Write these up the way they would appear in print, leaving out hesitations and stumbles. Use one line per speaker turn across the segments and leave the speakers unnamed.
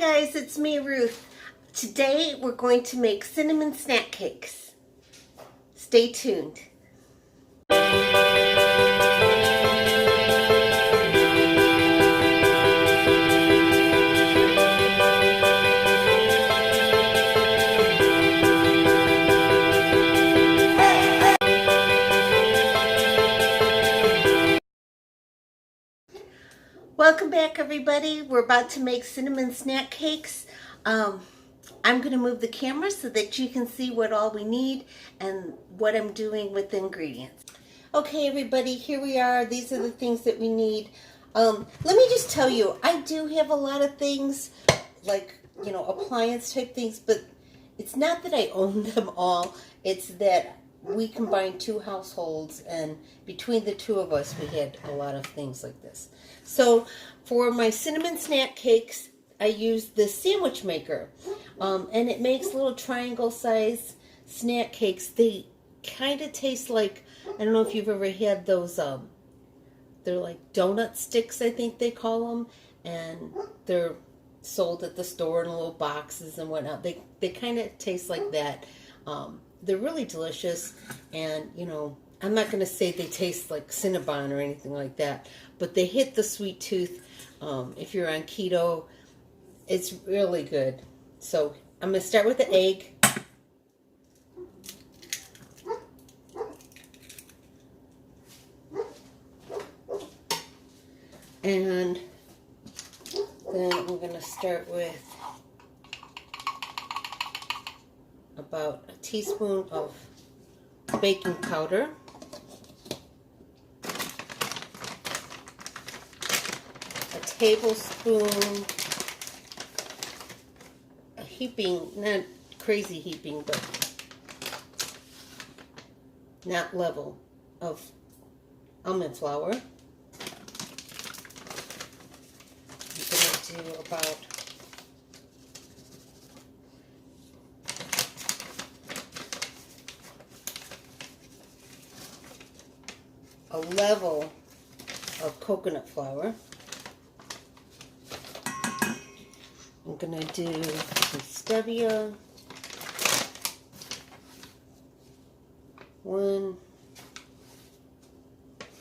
guys, it's me, Ruth. Today we're going to make cinnamon snack cakes. Stay tuned. Welcome back, everybody. We're about to make cinnamon snack cakes. I'm going to move the camera so that you can see what all we need and what I'm doing with the ingredients. Okay, everybody, here we are. These are the things that we need. Let me just tell you, I do have a lot of things, like, appliance type things, but it's not that I own them all. It's that we combined two households, and between the two of us, we had a lot of things like this. So for my cinnamon snack cakes, I used the sandwich maker, and it makes little triangle size snack cakes. They kind of taste like, I don't know if you've ever had those, they're like donut sticks, I think they call them, and they're sold at the store in little boxes and whatnot. They kind of taste like that. They're really delicious, and I'm not going to say they taste like Cinnabon or anything like that, but they hit the sweet tooth. If you're on keto, it's really good. So I'm going to start with the egg. And then I'm going to start with about a teaspoon of baking powder, a tablespoon, a heaping, not crazy heaping, but not level, of almond flour. I'm going to do about a level of coconut flour. I'm going to do some stevia. 1,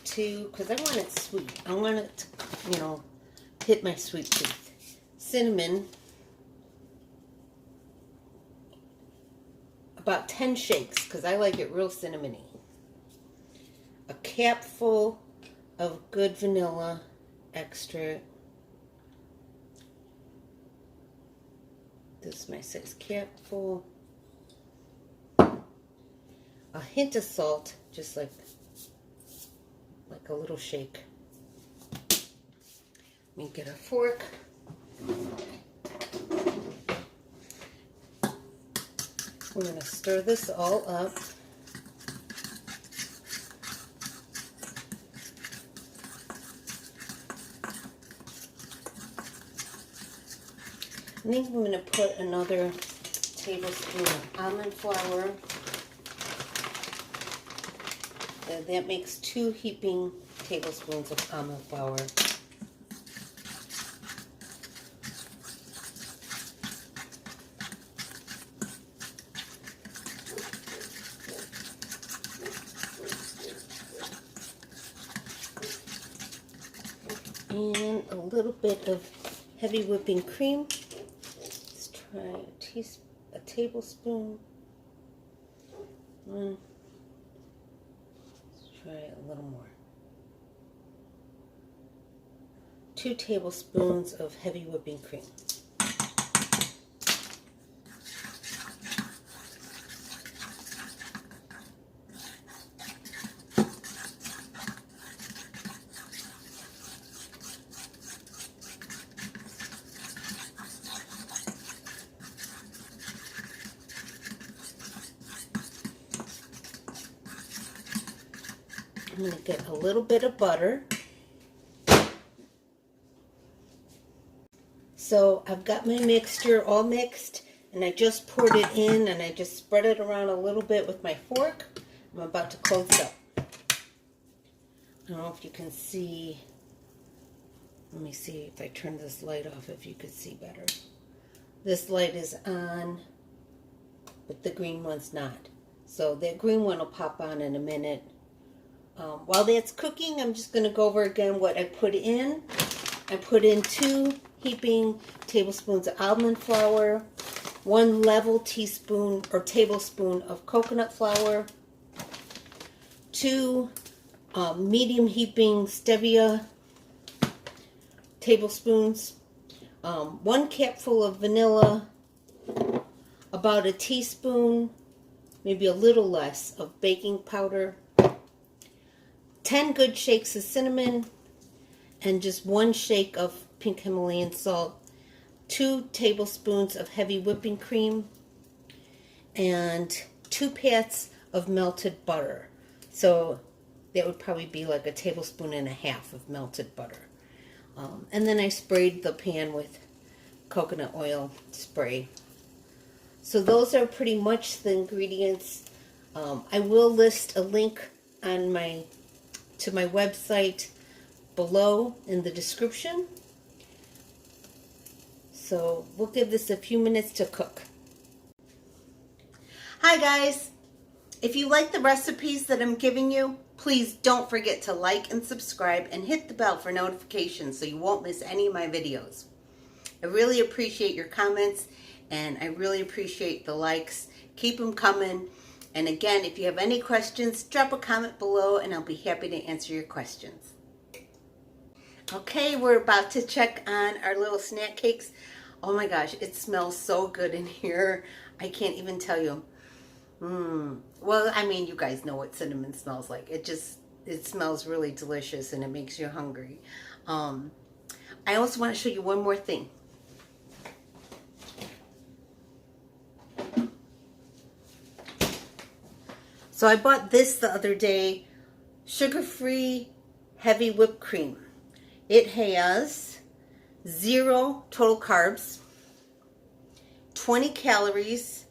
2, because I want it sweet. I want it to, hit my sweet tooth. Cinnamon. About 10 shakes, because I like it real cinnamony. A capful of good vanilla extract. This is my 6 capful. A hint of salt, just like a little shake. Let me get a fork. We're going to stir this all up. I think I'm going to put another tablespoon of almond flour. That makes 2 heaping tablespoons of almond flour. And a little bit of heavy whipping cream. Let's try a tablespoon. Let's try a little more. 2 tablespoons of heavy whipping cream. I'm going to get a little bit of butter. So I've got my mixture all mixed, and I just poured it in, and I just spread it around a little bit with my fork. I'm about to close it up. I don't know if you can see. Let me see if I turn this light off, if you could see better. This light is on, but the green one's not. So that green one will pop on in a minute. While that's cooking, I'm just going to go over again what I put in. I put in 2 heaping tablespoons of almond flour, 1 level teaspoon or tablespoon of coconut flour, 2 medium heaping stevia tablespoons, 1 capful of vanilla, about a teaspoon, maybe a little less, of baking powder, 10 good shakes of cinnamon, and just 1 shake of pink Himalayan salt, 2 tablespoons of heavy whipping cream, and 2 pats of melted butter. So that would probably be like a tablespoon and a half of melted butter. And then I sprayed the pan with coconut oil spray. So those are pretty much the ingredients. I will list a link on to my website below in the description. So we'll give this a few minutes to cook. Hi guys! If you like the recipes that I'm giving you, please don't forget to like and subscribe and hit the bell for notifications so you won't miss any of my videos. I really appreciate your comments and I really appreciate the likes. Keep them coming. And again, if you have any questions, drop a comment below and I'll be happy to answer your questions. Okay, we're about to check on our little snack cakes. Oh my gosh, it smells so good in here. I can't even tell you. Well, I mean, you guys know what cinnamon smells like. It smells really delicious and it makes you hungry. I also want to show you one more thing. So I bought this the other day, sugar-free heavy whipped cream. It has 0 total carbs, 20 calories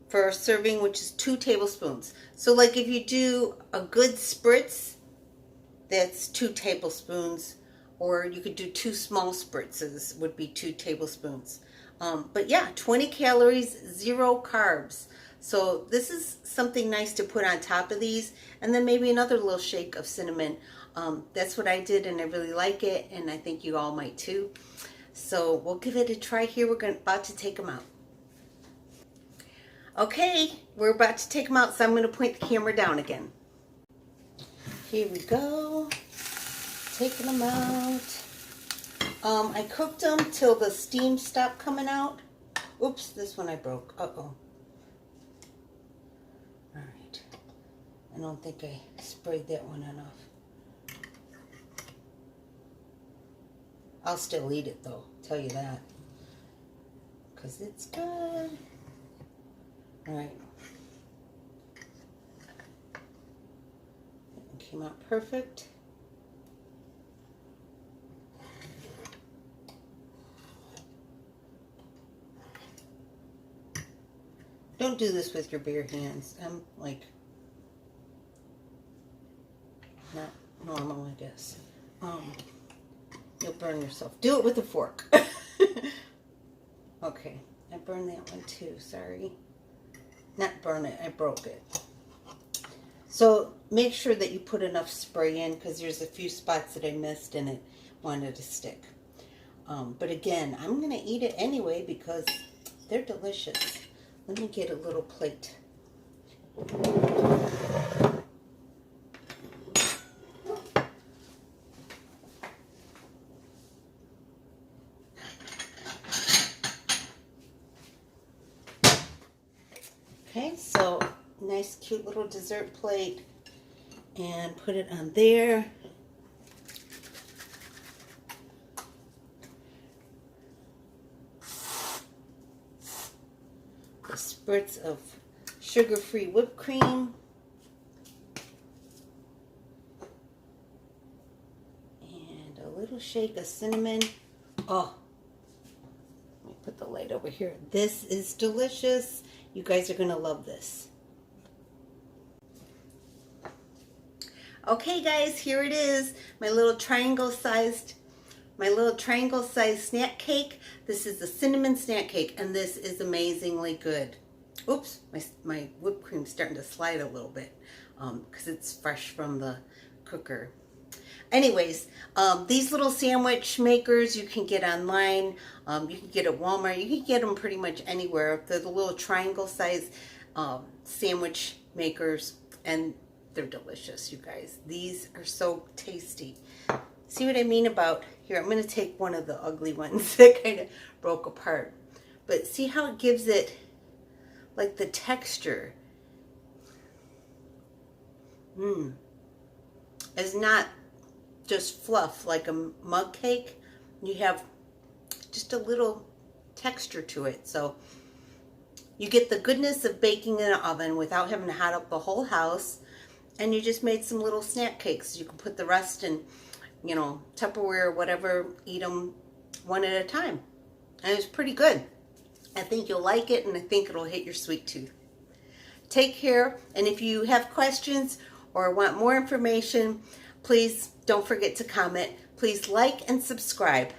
for a serving, which is 2 tablespoons. So like if you do a good spritz, that's 2 tablespoons, or you could do 2 small spritzes, would be 2 tablespoons. But yeah, 20 calories, 0 carbs. So this is something nice to put on top of these, and then maybe another little shake of cinnamon. That's what I did, and I really like it, and I think you all might too. So we'll give it a try here. We're about to take them out. Okay, we're about to take them out, so I'm going to point the camera down again. Here we go. Taking them out. I cooked them till the steam stopped coming out. Oops, this one I broke. Uh-oh. Alright. I don't think I sprayed that one enough. I'll still eat it though, tell you that. Because it's good. Alright. It came out perfect. Don't do this with your bare hands. I'm like not normal, I guess. You'll burn yourself. Do it with a fork. Okay, I burned that one too, sorry. Not burn it, I broke it. So make sure that you put enough spray in because there's a few spots that I missed and it wanted to stick. But again, I'm going to eat it anyway because they're delicious. Let me get a little plate. Okay, so nice cute little dessert plate and put it on there. A spritz of sugar-free whipped cream. And a little shake of cinnamon. Oh, let me put the light over here. This is delicious. You guys are going to love this. Okay guys, here it is. My little triangle-sized my little triangle sized snack cake. This is the cinnamon snack cake, and this is amazingly good. Oops, my whipped cream's starting to slide a little bit because it's fresh from the cooker. Anyways, these little sandwich makers you can get online. You can get at Walmart. You can get them pretty much anywhere. They're the little triangle size sandwich makers, and they're delicious, you guys. These are so tasty. See what I mean about, here, I'm going to take one of the ugly ones that kind of broke apart. But see how it gives it, like, the texture. It's not just fluff like a mug cake. You have just a little texture to it. So you get the goodness of baking in an oven without having to hot up the whole house. And you just made some little snack cakes. You can put the rest in, you know, Tupperware or whatever. Eat them one at a time. And it's pretty good. I think you'll like it, and I think it'll hit your sweet tooth. Take care. And if you have questions or want more information, please don't forget to comment. Please like and subscribe.